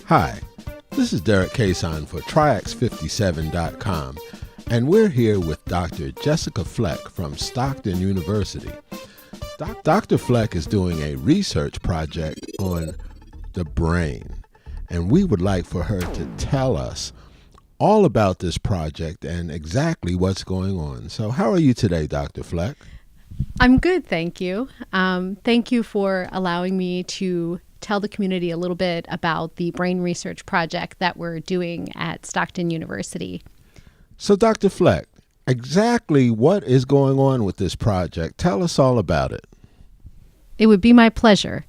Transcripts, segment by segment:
Hi, this is Derek Cason for Triax57.com, and we're here with Dr. Jessica Fleck from Stockton University. Dr. Fleck is doing a research project on the brain, and we would like for her to tell us all about this project and exactly what's going on. So how are you today, Dr. Fleck? I'm good, thank you. Thank you for allowing me to tell the community a little bit about the brain research project that we're doing at Stockton University. So, Dr. Fleck, exactly what is going on with this project? Tell us all about it. It would be my pleasure.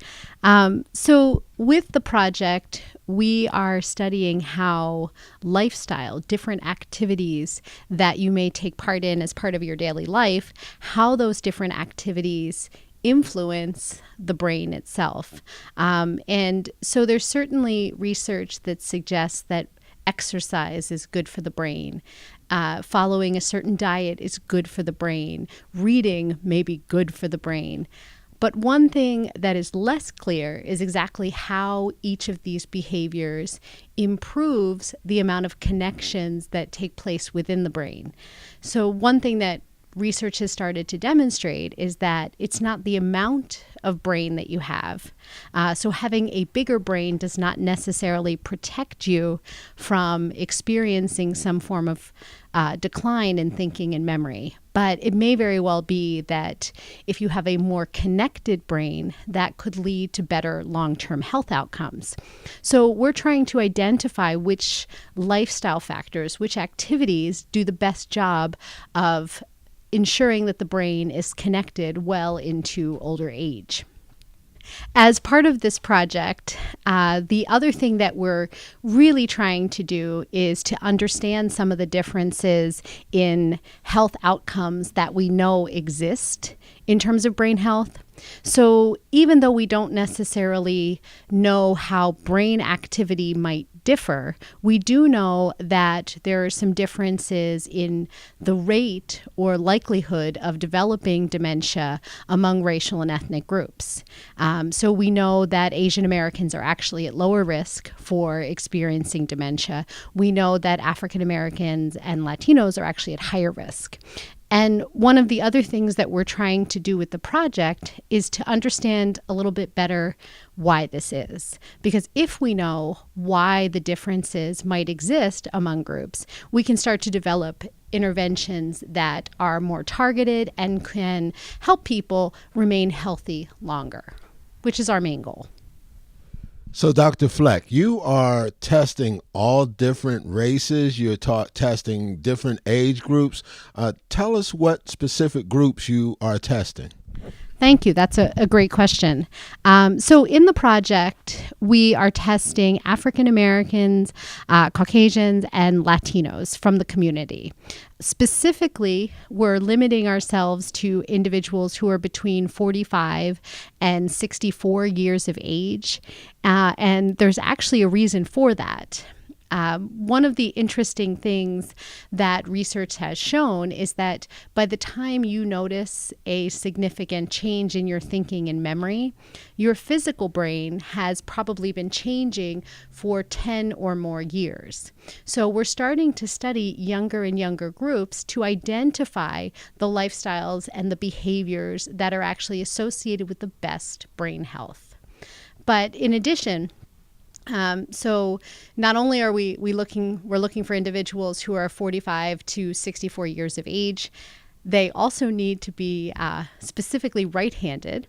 So with the project, we are studying how lifestyle, different activities that you may take part in as part of your daily life, how those different activities influence the brain itself. And so there's certainly research that suggests that exercise is good for the brain. Following a certain diet is good for the brain. Reading may be good for the brain. But one thing that is less clear is exactly how each of these behaviors improves the amount of connections that take place within the brain. So one thing that research has started to demonstrate is that it's not the amount of brain that you have. So having a bigger brain does not necessarily protect you from experiencing some form of decline in thinking and memory. But it may very well be that if you have a more connected brain, that could lead to better long-term health outcomes. So we're trying to identify which lifestyle factors, which activities do the best job of ensuring that the brain is connected well into older age. As part of this project, the other thing that we're really trying to do is to understand some of the differences in health outcomes that we know exist in terms of brain health. So even though we don't necessarily know how brain activity might differ, we do know that there are some differences in the rate or likelihood of developing dementia among racial and ethnic groups. So we know that Asian Americans are actually at lower risk for experiencing dementia. We know that African Americans and Latinos are actually at higher risk. And one of the other things that we're trying to do with the project is to understand a little bit better why this is. Because if we know why the differences might exist among groups, we can start to develop interventions that are more targeted and can help people remain healthy longer, which is our main goal. So, Dr. Fleck, you are testing all different races. You're testing different age groups. Tell us what specific groups you are testing. Thank you. That's a great question. So in the project, we are testing African Americans, Caucasians, and Latinos from the community. Specifically, we're limiting ourselves to individuals who are between 45 and 64 years of age. And there's actually a reason for that. One of the interesting things that research has shown is that by the time you notice a significant change in your thinking and memory, your physical brain has probably been changing for 10 or more years. So we're starting to study younger and younger groups to identify the lifestyles and the behaviors that are actually associated with the best brain health. But in addition, so not only are we're looking for individuals who are 45 to 64 years of age, they also need to be specifically right-handed.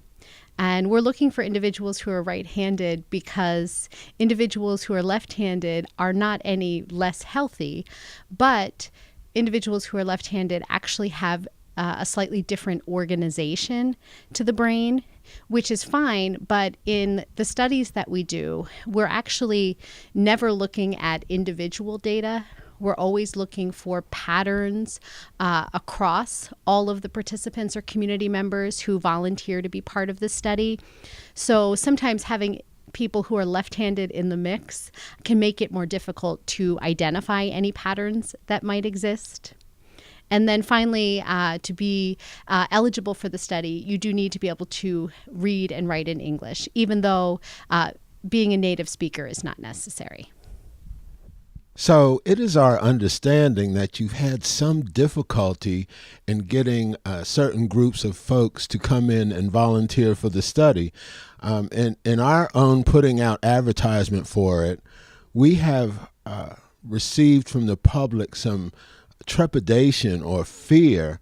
And we're looking for individuals who are right-handed because individuals who are left-handed are not any less healthy, but individuals who are left-handed actually have a slightly different organization to the brain, which is fine. But in the studies that we do, we're actually never looking at individual data. We're always looking for patterns across all of the participants or community members who volunteer to be part of the study. So sometimes having people who are left-handed in the mix can make it more difficult to identify any patterns that might exist. And then finally, to be eligible for the study, you do need to be able to read and write in English, even though being a native speaker is not necessary. So it is our understanding that you've had some difficulty in getting certain groups of folks to come in and volunteer for the study. In our own putting out advertisement for it, we have received from the public some trepidation or fear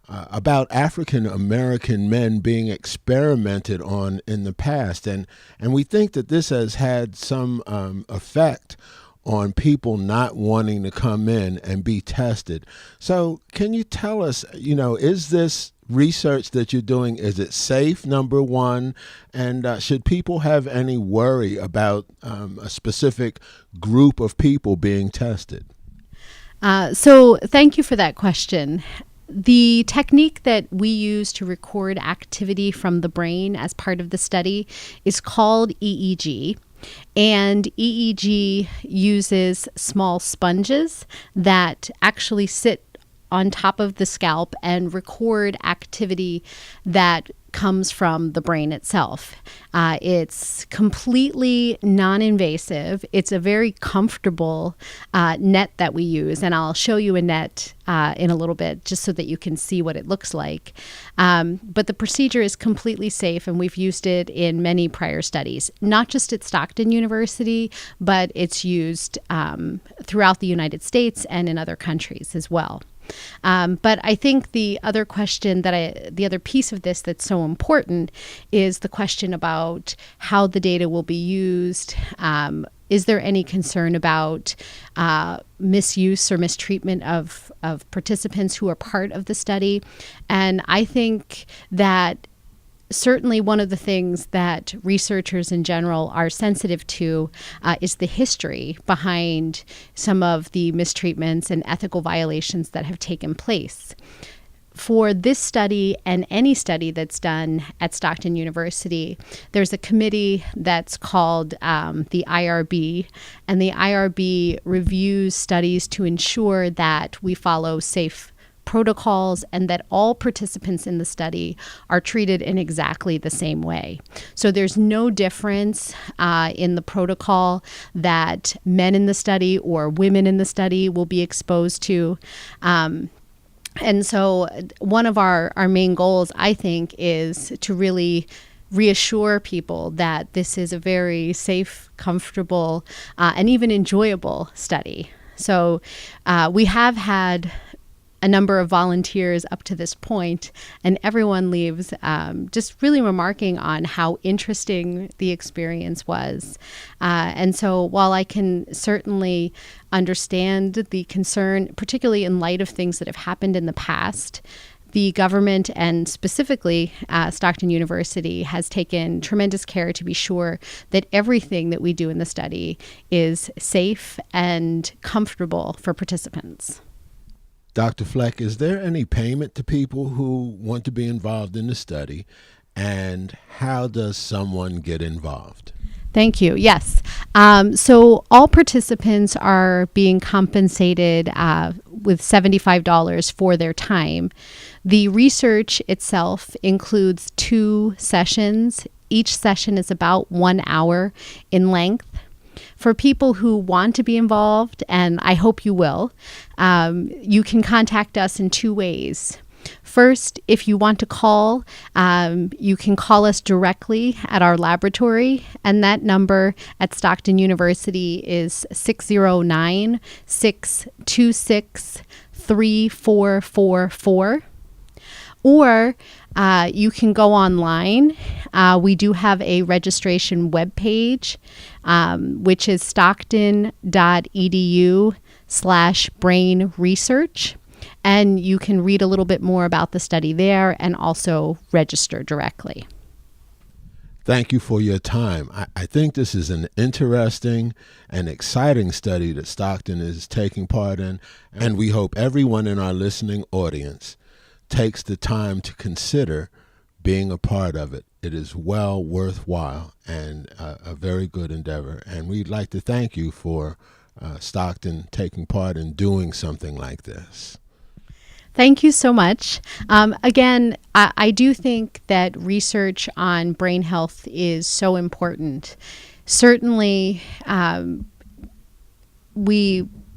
about African American men being experimented on in the past. And we think that this has had some effect on people not wanting to come in and be tested. So can you tell us, is this research that you're doing, is it safe, number one? And should people have any worry about a specific group of people being tested? So thank you for that question. The technique that we use to record activity from the brain as part of the study is called EEG. And EEG uses small sponges that actually sit on top of the scalp and record activity that comes from the brain itself. It's completely non-invasive. It's a very comfortable net that we use, and I'll show you a net in a little bit just so that you can see what it looks like. But the procedure is completely safe, and we've used it in many prior studies, not just at Stockton University, but it's used throughout the United States and in other countries as well. But I think the other piece of this that's so important is the question about how the data will be used. Is there any concern about misuse or mistreatment of participants who are part of the study? And I think that certainly one of the things that researchers in general are sensitive to is the history behind some of the mistreatments and ethical violations that have taken place. For this study and any study that's done at Stockton University, there's a committee that's called the IRB, and the IRB reviews studies to ensure that we follow safe protocols and that all participants in the study are treated in exactly the same way. So there's no difference in the protocol that men in the study or women in the study will be exposed to. And so one of our main goals, I think, is to really reassure people that this is a very safe, comfortable, and even enjoyable study. So we have had a number of volunteers up to this point, and everyone leaves just really remarking on how interesting the experience was. And so while I can certainly understand the concern, particularly in light of things that have happened in the past, the government and specifically Stockton University has taken tremendous care to be sure that everything that we do in the study is safe and comfortable for participants. Dr. Fleck, is there any payment to people who want to be involved in the study, and how does someone get involved? Thank you. Yes. So all participants are being compensated with $75 for their time. The research itself includes 2 sessions. Each session is about 1 hour in length. For people who want to be involved, and I hope you will, you can contact us in 2 ways. First, if you want to call, you can call us directly at our laboratory, and that number at Stockton University is 609-626-3444. Or you can go online. We do have a registration webpage, which is stockton.edu/brain research. And you can read a little bit more about the study there and also register directly. Thank you for your time. I think this is an interesting and exciting study that Stockton is taking part in, and we hope everyone in our listening audience takes the time to consider being a part of it. It is well worthwhile and a very good endeavor. And we'd like to thank you for Stockton taking part in doing something like this. Thank you so much. Again, I do think that research on brain health is so important. certainly,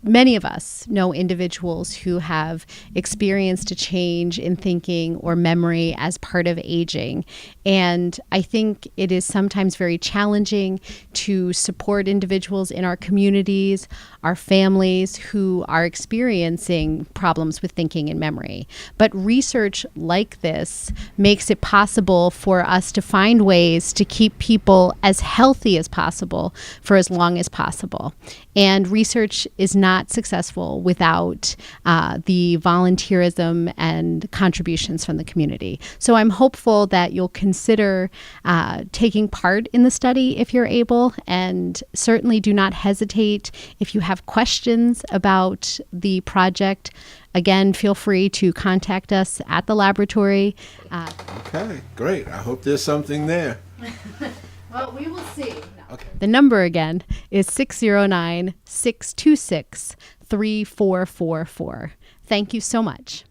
many of us know individuals who have experienced a change in thinking or memory as part of aging. And I think it is sometimes very challenging to support individuals in our communities, our families who are experiencing problems with thinking and memory. But research like this makes it possible for us to find ways to keep people as healthy as possible for as long as possible. And research is not successful without the volunteerism and contributions from the community. So I'm hopeful that you'll consider taking part in the study if you're able, and certainly do not hesitate if you have questions about the project. Again, feel free to contact us at the laboratory. Okay, great. I hope there's something there. Well, we will see. Okay. The number again is 609-626-3444. Thank you so much.